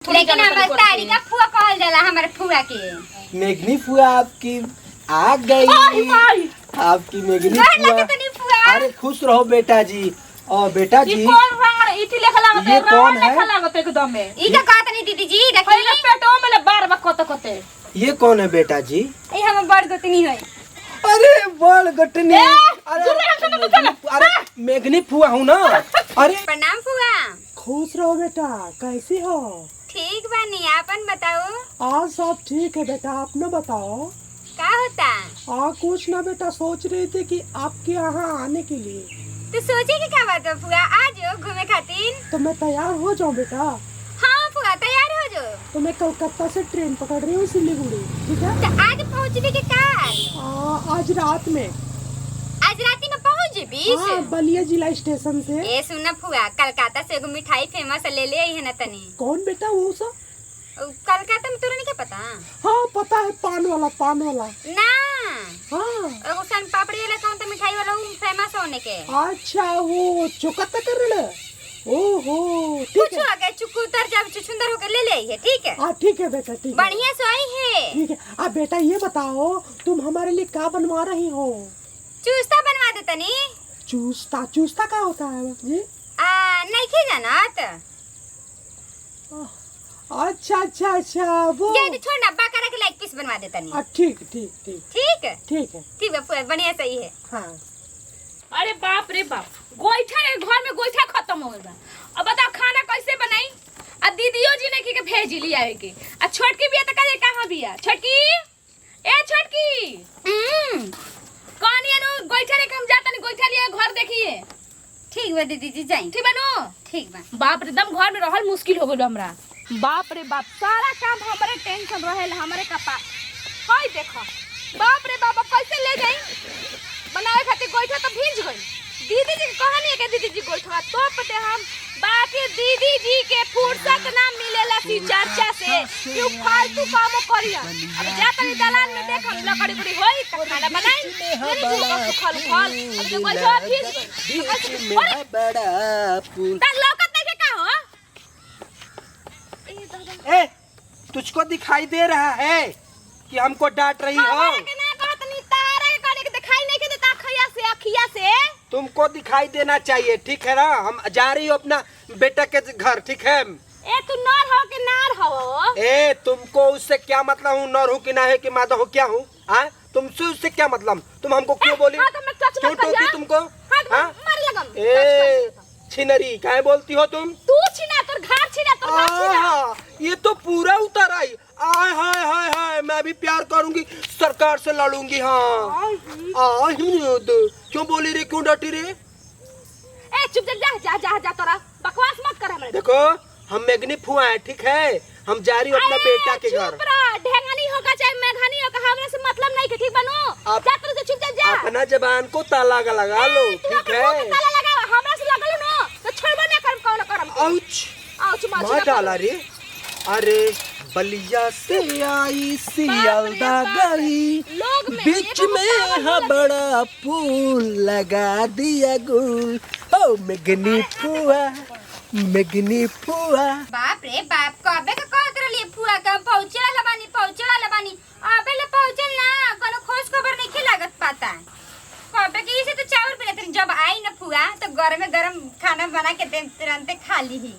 लेकिन हमारे तारी का फुआ कहल जाला हमारे फुआ के। मेघनी फुआ आपकी आ गई। आपकी मेघनी फुआ। अरे खुश रहो बेटा जी। और बेटा जी ये कौन है? एकदम में ई का कहत नहीं दीदी जी देखिए पेटो में बार बार कोते कोते। ये कौन है बेटा जी? ई हम बड़ गोतनी है। अरे बड़ गटनी। अरे मेघनी फुआ हूँ ना। अरे प्रणाम फुआ। खुश रहो बेटा, कैसी हो? ठीक बानी, आपन बताओ। आज सब ठीक है बेटा, अपना बताओ। का होता? कुछ ना बेटा, सोच रही थी कि आपके यहाँ आने के लिए। तो सोचे कि का बात है फुआ, आ जाओ घूमे खातिर। तो मैं तैयार हो जाऊँ बेटा? हाँ फुआ तैयार हो जाओ। तो मैं कलकत्ता से ट्रेन पकड़ रही हूँ सिलीगुड़ी, ठीक है? तो आज पहुँचने के कार? आज रात में। आज रात में पहुँच जेबी? हाँ, बलिया जिला स्टेशन से। ए सुना फुआ, कलकत्ता से एगो मिठाई फेमस ले ले आई है ना तनी। कौन बेटा वो सब? कलकत्ता में तोरा नहीं क्या पता? हाँ पता है, पान वाला पान वाला। ना हाँ एगो सन पापड़ी वाला कौन तो मिठाई वाला वो फेमस होने के। अच्छा, वो चुकत्ता कर रहे हैं। ओहो ठीक कुछ है। आगे चुकुतर जब चुचुंदर होकर ले ले आई है, ठीक है? हाँ ठीक है बेटा, ठीक है। बढ़िया से आई है। ठीक है। अब बेटा ये बताओ, तुम हमारे लिए क्या बनवा रही हो? चूस्ता बनवा दे तनी। चूस्ता? चूस्ता क्या होता है जी? नहीं खे जानत। अच्छा अच्छा अच्छा, वो जे छोड़ ना, बकरा के लाइक पीस बनवा दे तनी। ठीक ठीक ठीक ठीक है ठीक है। ठीक है फुआ, बढ़िया सही है। हाँ अरे बाप रे बाप, गोईठा रे घर में गोईठा खत्म हो गया। अब बताओ खाना कैसे बनाई? आ दीदियो जी ने के भेज लिया है के। आ छोटकी बिया त करे कहां बिया? छोटकी, ए छोटकी। कौन ये नु गोईठा रे हम जाता नहीं, गोईठा लिए घर देखिए। ठीक बा दीदी जी, जाई। ठीक बनो? ठीक बा। बाप रे, दम घर में रहल मुश्किल हो गइल हमरा। बाप रे बाप, सारा काम हमरे टेंशन रहेल हमरे कपा। हाय देखो, बाप रे बाप, कैसे ले जाई बनावे खातिर? गोईठा तो भीज गई। दीदी जी कहानी है के दीदी जी गोईठा तो पते हम, बाकी दीदी जी के फुर्सत ना मिलेला सी चर्चा से कि फालतू काम करिया। अब जाता नहीं दलान में देखम लकड़ी बड़ी होई त खाना बनाई मेरी जी को खल खल। अब तो गोईठा भीज गई। मेरा बड़ा फूल। त लौकत नहीं का हो? ए, तुझको दिखाई दे रहा है कि हमको डांट रही हो? अखिया से तुमको दिखाई देना चाहिए, ठीक है ना? हम जा रही हो अपना बेटा के घर, ठीक है? ए तू नर हो कि नार हो? ए तुमको उससे क्या मतलब? हूँ नर हूँ कि ना है कि मादा हो, क्या हूँ? तुमसे उससे क्या मतलब? तुम हमको क्यों बोली? क्यों टोकी तुमको? ए छिनरी काहे बोलती हो तुम? तू छिना, तोर घर छिना, तोर घर छिना। ये तो पूरा उतर आई। आय हाय हाय हाय, मैं भी प्यार करूंगी, सरकार से लड़ूंगी। हाँ क्यों बोली रे? क्यों डटी रे? ए चुप जा जा जा जा, तोरा बकवास मत कर हमरे। देखो हम मेघनी फुआ है, ठीक है? हम जा रही हूँ अपना बेटा के घर। चुप रह, ढेंगनी होगा चाहे मेघनी होगा, हमरे से मतलब नहीं के, ठीक बनो? जा तोरे से चुप जा। अपना जबान को ताला लगा लो, ठीक है? ताला लगा, हमरा से लगल न तो छोड़बो ना करम, कौन करम। आउच आउच मार डाला रे। अरे बलिया से आई सियालदा गई, बीच में है बड़ा फूल लगा दिया गुल। ओ मेघनी फुआ, मेघनी फुआ। बाप रे बाप, कबे का कहत रहली फुआ का पहुंचे वाला बानी। अबे ले पहुंचल ना, कोनो खोज खबर नहीं के लागत पता। कबे के इसे तो चावल बने तनी, जब आई ना फुआ तो गरम में गरम खाना बना के दे, तुरंत खा ली ही।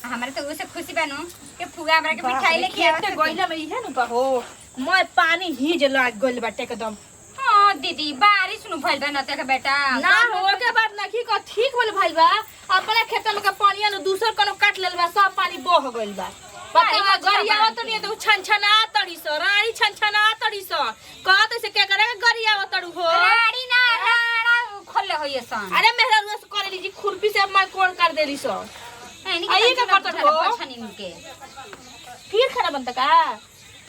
हमारे तो उसे खुशी बानो कि फुआ हमरा के मिठाई लेके आवत है। गोइला में इहे न कहो, मैं पानी हिज लाग गइल बाटे एकदम। हां दीदी, बारिश नु भइल बा न त बेटा। ना हो के बाद ना की को ठीक बोल भइल बा। अपने खेत में के पानी न दूसर कोनो काट लेल बा, सब पानी बह गइल बा। पता गरियावत तो नहीं, तो छनछना तड़ी सो रानी, छनछना तड़ी सो कहत से के करे गरियावत तड़ू हो। रानी ना राणा खोले होय सन। अरे मेहरा रुस करे लीजी, खुरपी से मार कोण कर देली सो। आई का करत हो छनी उनके। फिर खाना बनता का?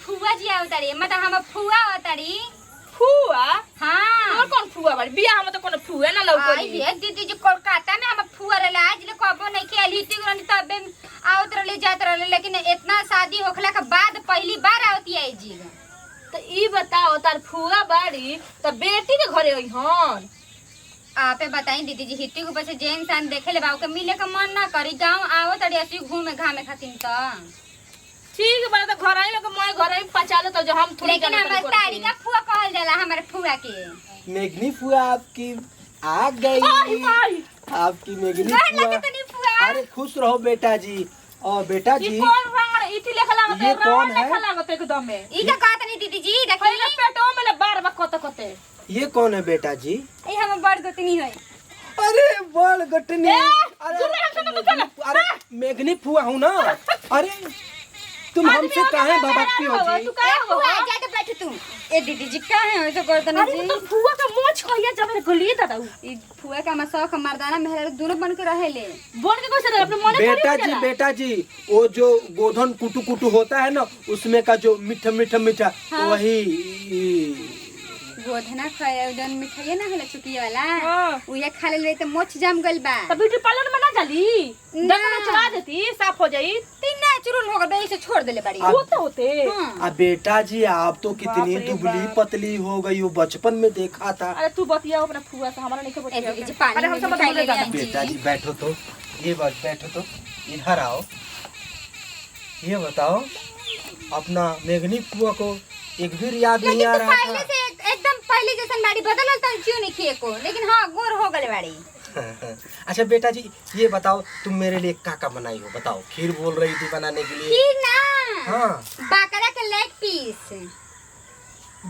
फुआ जी आवतारी, मतलब हम फुआ आवतारी। फुआ? हां और कौन फुआ बाड़ी? बियाह में तो कोनो फुआ ना लौकली। आई ये दीदी जी कोलकाता में हम फुआ रहला, आज ले कबो नहीं के अलीती गरनी, तबे आवत रहले जात रहले, लेकिन इतना शादी होखला के बाद पहली बार आवती है जी। तो ई बताओ, तार फुआ बाड़ी त बेटी के घरे आई हन? आपे बताई दीदी जी हिट्टी के ऊपर से जे इंसान देखे ले बाऊ के मिले का मन ना करी गांव आओ तड़ी ऐसी घूमे घामे खातिर तो ठीक है बड़ा तो घर आई लोग मैं घर आई पचा लो तो जो हम थोड़ी लेकिन हमारे तारी का फुआ कहल जाला हमारे फुआ के मेघनी फुआ आपकी आ गई। आपकी मेघनी घर लगे फुआ। तो नहीं फुआ अरे खुश रहो बेटा जी। और बेटा ये जी कौन रंग इथी लेखा लागत ये कौन है? लेखा लागत एकदम में ई का कहत नहीं दीदी जी पहले देखी पेटो में ले बार बार कोते कोते ये कौन है बेटा जी? ई हम बड़ गोतनी है अरे बड़ गटनी। सुन हम सुन चल अरे मेघनी फुआ हूँ ना। अरे तुम हमसे काहे भभकती हो जी? तू काहे हो फुआ जाके बैठ तू ए दीदी जी का है ऐसे गोतनी अरे जी तो फुआ का मोछ कहिया जब मेरे गली दादा ई फुआ का मसौख मर्दाना मेहर दोनों बन के रहेले बोल के कैसे रहे अपने मने बेटा जी वो जो गोधन कुटू कुटू होता है ना उसमें का जो मीठा मीठा मीठा वही गोधना खाए उदन मिठाई ना होला चुकी वाला हाँ। उहे खा ले त मोछ जम गइल बा तो ब्यूटी पार्लर में ना चली ना। दस में चला देती साफ हो जाई तीन नेचुरल हो गए से छोड़ देले बड़ी होते होते हाँ। अब बेटा जी आप तो कितनी बाप रे दुबली बाप। पतली हो गई हो बचपन में देखा था। अरे तू बतिया अपना फुआ से हमारा नहीं के बतिया ए, जी, पानी अरे में हम सब मिठाई बदले ले जाना आई। बेटा जी बैठो तो ये बात बैठो तो इधर आओ। ये बताओ अपना मेघनी फुआ को एक भी याद नहीं आ लेकिन रहा पहले था। से एकदम पहले जैसन बाड़ी बदलल त क्यों नहीं किए को लेकिन हां गोर हो गले बाड़ी अच्छा बेटा जी ये बताओ तुम मेरे लिए क्या बनाई हो बताओ। खीर बोल रही थी बनाने के लिए। खीर ना हाँ बकरा के लेग पीस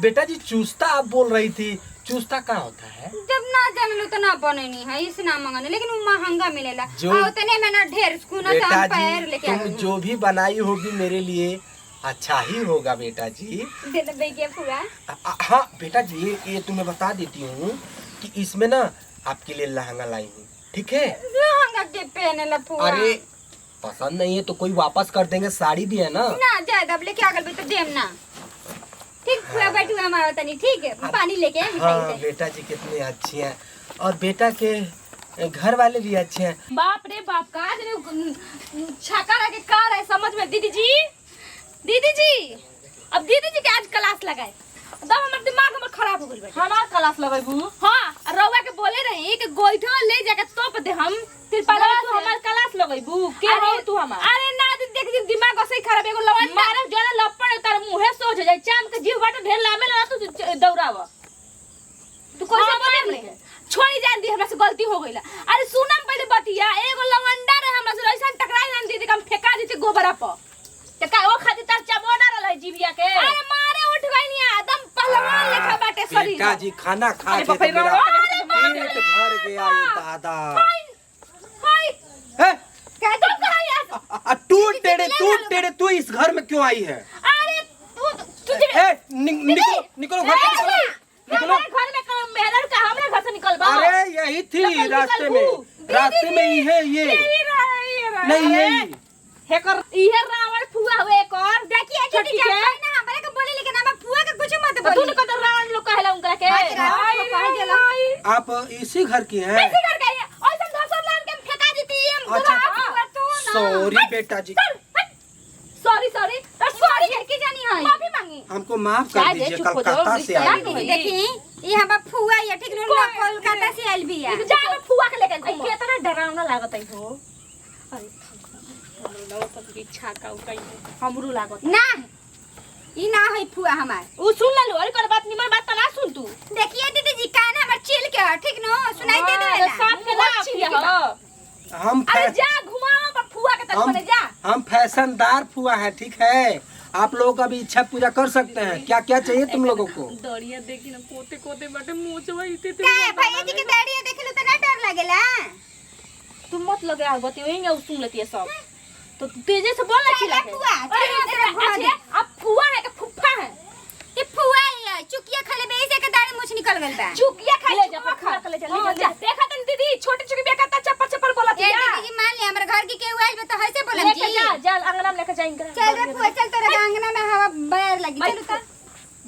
बेटा जी चूस्ता आप बोल रही थी। चूस्ता क्या होता है? जब ना जानलो तो ना बनेनी है इस ना मंगने लेकिन वो महंगा मिलेला जो- आ उतने में ना ढेर सुना बेटा हम पैर जी लेके तुम आई जो भी बनाई होगी मेरे लिए अच्छा ही होगा बेटा जी। दे दे के फुआ हाँ बेटा जी ये तुम्हें बता देती हूँ कि इसमें ना आपके लिए लहंगा लाई हूँ ठीक है। लहंगा के पहने ला फुआ अरे पसंद नहीं है तो कोई वापस कर देंगे। साड़ी भी है ना। ना ज्यादा अब लेके आगल भी तो देम ना ठीक फुआ बैठू हमारा तनी ठीक है पानी लेके हाँ मिठाई से बेटा जी कितनी अच्छी हैं और बेटा के घर वाले भी अच्छे हैं। बाप रे बाप का छाका के कार है समझ में दीदी जी अब दीदी जी के आज क्लास लगाए तब हमर दिमाग हमर खराब हो गइल बा हमार क्लास लगाइबू हां रउवा के बोले रही कि गोइठो ले जाके तोप दे हम तिरपाला तू हमार क्लास लगाइबू के हो तू हमार अरे ना देख दिन दिमाग ऐसे खराब एगो लवन मारे जरा लपड़ तार मुंहे सोच जाए चाम के जीव बाटे ढेर लामे ना तू दौड़ावा तू कैसे बोले रे छोड़ी जान दी हमरा से गलती हो गइला। अरे सुनम पहले बतिया एगो लवंडा रहे हमरा से ऐसा टकराई ना दीदी हम फेंका देती गोबरा पर त का ओ खातिर तार चबोना रहल जीविया के अरे मारे उठ गइनी एकदम पहलवान लेखा बाटे शरीर बेटा जी खाना खा अरे के तो बाप रे मेरा बाप। पेट भर गया ये दादा। हाय है? क्या तुम कहां यार टूट टेढ़े तू इस घर में क्यों आई है? अरे तू निकलो निकलो घर से निकलो। घर में काम मेहरर का हमरा घर से निकल बा अरे यही थी रास्ते में ये नहीं यही हेकर इहे रावण फुआ हुए एक और देखिए छोटी छोटी जान के ना हमरे के बोले लेकिन हम फुआ के कुछ मत तू बोली न कदर रावण लोग कहला उनकरा के हाय रावण को कहे जाला। आप इसी घर की हैं? कैसे कर गई और सब दोस्त लान के फेंका देती हम अच्छा सॉरी बेटा जी सॉरी की जानी है माफी मांगी हमको माफ कर दीजिए कलकत्ता से आई हूँ। देखी ये हम फुआ ये ठीक ना कोलकाता से आइल बिया जा मैं फुआ के लेके घूम कितना डरावना लागत है हो अरे हमरो सब की इच्छा का उकाई हमरो लागत ना ई ना है फुआ हमार उ सुन ले लो अरे कर बात निमन बात ना सुन तू देखिए दीदी जी कान हमर चिल के ठीक नो सुनाई दे देला सांप के ना छिया हो हम अरे जा घुमाओ पर फुआ के तक बने जा हम फैशनदार फुआ है ठीक है। आप लोगों का भी इच्छा पूरा कर सकते हैं। क्या क्या चाहिए तुम लोगों को? दड़िया देखी ना कोते कोते बटे मुंह इते का भैया जी के दाढ़ी देखलो त ना डर लागेला तुम मत लगे आ बतियो सुन लेती है सब तो तेजे से बोल रही है फुआ अच्छा अब फुआ है कि फुफ्फा है ये फुआ है चुकिया खले बे से के दाढ़ी मुछ निकल गइल बा चुकिया खा ले जा खा ले जा देखा तन दीदी छोटी छोटी बेका ता चप्पल चप्पल बोलत ए है दीदी जी मान ले हमर घर की केहू आइल बा तो हइसे बोलम लेके जी जा जा अंगना में लेके जाएंगे चल रे फुआ चल तोरे आंगना में हवा बैर लगी चल त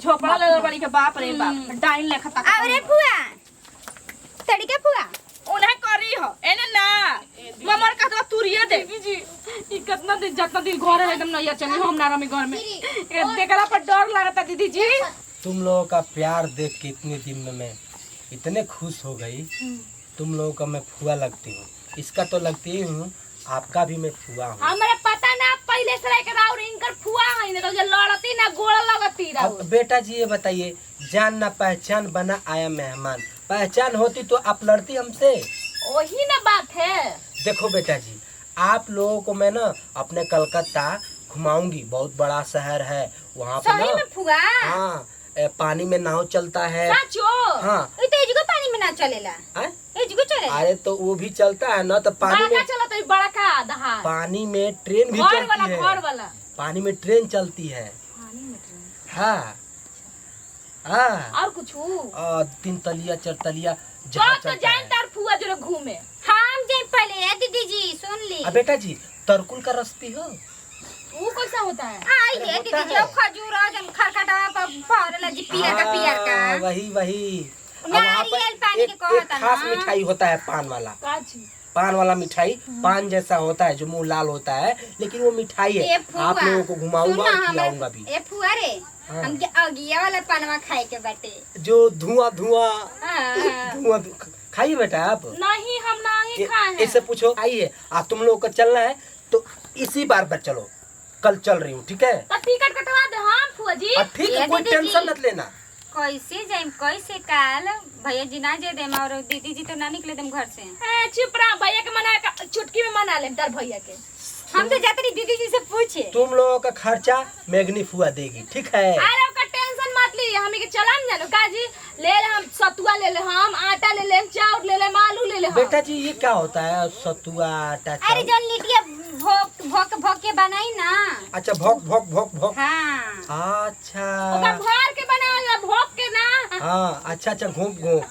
झोपड़ा ले बड़ी के बाप रे बाप डाइन लेखा तक अब रे फुआ तड़ी के फुआ उन्हें करी हो एने ना ममर का तो तुरिया दे जी ई कितना दिन जितना दिन घर है एकदम नहीं चली हम ना रमी घर में ये देखला पर डर लगता दीदी जी तुम लोगों का प्यार देख के इतने दिन में मैं इतने खुश हो गई, तुम लोगों का मैं फुआ लगती हूँ, इसका तो लगती ही हूँ, आपका भी मैं फुआ हूँ। हमरा पता ना पहले से रह के राउर इनकर फुआ है ना तो जे लड़ती ना गोड़ लगती अब राउर। बेटा जी ये बताइए, जान ना पहचान बना आया मेहमान, पहचान होती तो आप लड़ती हमसे। वही ना बात है। देखो बेटा जी, आप लोगों को मैं ना अपने कलकत्ता घुमाऊंगी, बहुत बड़ा शहर है वहाँ पे सही ना। में फुआ? हाँ, पानी में नाव चलता है। सचो? हाँ। ई तो एजगो पानी में ना चलेला। हैं? एजगो चलेला। अरे तो वो भी चलता है ना, तो पानी बड़का में, चला तो बड़ा का दहा। पानी में ट्रेन भी घर चलती वाला है। घर वाला। पानी में ट्रेन चलती है। पानी में ट्रेन। हाँ हाँ। और कुछ? 3 तलिया 4 तलिया तो जहाज तो चलता जान है। तार फुआ जरा घूमे। हम जाए पहले है दीदी जी, सुन ली। बेटा जी, तरकुल का रस पी हो? वो कैसा होता है? आई अरे है होता दीदी जी, है। वो खजूर और जम खरखटा पर फरला जी पियर का पियर का। वही वही। अब वहाँ पर नारियल पानी के एक कहता खास ना। मिठाई होता है, पान वाला। काची? पान वाला मिठाई, पान जैसा होता है, जो मुंह लाल होता है, लेकिन वो मिठाई ए है। फुआ, आप लोगों को घुमाऊंगा सुन और ना, खिलाऊंगा भी। ए फुआ रे, हाँ। हमके अगिया वाला पानवा खाए के बाटे। जो धुआं धुआं हाँ। धुआं खाइए बेटा आप। नहीं हम नहीं खाए हैं। इससे पूछो, आइए आप, तुम लोगों को चलना है तो इसी बार पर चलो, कल चल रही हूँ, ठीक है? तो टिकट कटवा दे हम फुआ जी। ठीक है, ये कोई दीदी टेंशन जी। मत लेना। कैसे जाइम, कैसे काल भैया जी ना जे देम और दीदी जी तो ना निकले देम घर से। ए, चुप रहा, भैया के मना के चुटकी में मना लेम तार भैया के। हम तो जाते रही दीदी जी से पूछे। तुम लोगों का खर्चा मेघनी फुआ देगी, ठीक है? अरे ओका टेंशन मत ली, हमें के चलान जानो काजी। ले ले हम सतुआ, ले ले हम आटा, ले ले हम चाउर, ले ले हम आलू, ले ले हम। बेटा जी ये क्या होता है, सतुआ आटा अरे चावल? जौन लिटिया भोक भोक भोक के बनाई ना। अच्छा, भोक भोक भोक भोक। हाँ। ओका अच्छा भर के बनावल ना, भोग के ना। हाँ, अच्छा अच्छा, घूम घूम।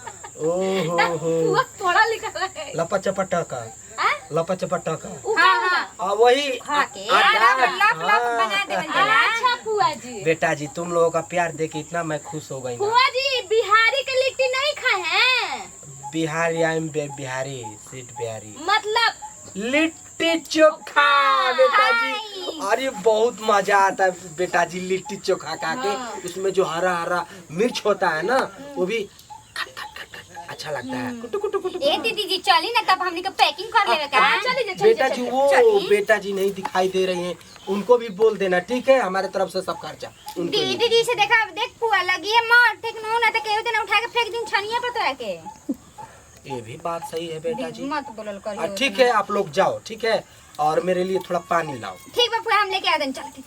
ओहो फुआ हो, थोड़ा लिखल है। लपा चपटा का, आ? लपा चपटा का। उ हाँ, का हाँ। होला? वही खा के आटा। लप लप बना देवल जाला। अच्छा फुआ जी। बेटा जी, तुम लोगों का प्यार देख के इतना मैं खुश हो गई ना। फुआ जी बिहारी के लिट्टी नहीं खाए हैं? Bihari, I am Bihari, sweet Bihari. मतलब लिट्टी चोखा बेटा जी। हाय। अरे बहुत मजा आता है बेटा जी, लिट्टी चोखा खा के। हाँ। उसमें जो हरा हरा मिर्च होता है ना, वो भी अच्छा लगता है। कुटु कुटु कुटु ए दीदी जी चली ना, तब हमने को पैकिंग कर लेवे का। चली जा, चली बेटा जा, जी, चली वो चलिए। बेटा जी नहीं दिखाई दे रही हैं, उनको भी बोल देना, ठीक है? हमारे तरफ से सब खर्चा उनको ही। दीदी जी से देखा, देख फुआ लगी है मार, ठीक ना तो केहू दिन उठा के फेंक दिन छनिया पर तो के। ये भी बात सही है बेटा जी। मत बोलल करियो। ठीक है, आप लोग जाओ, ठीक है? और मेरे लिए थोड़ा पानी लाओ। ठीक बा फुआ, हम लेके आ देन, चल।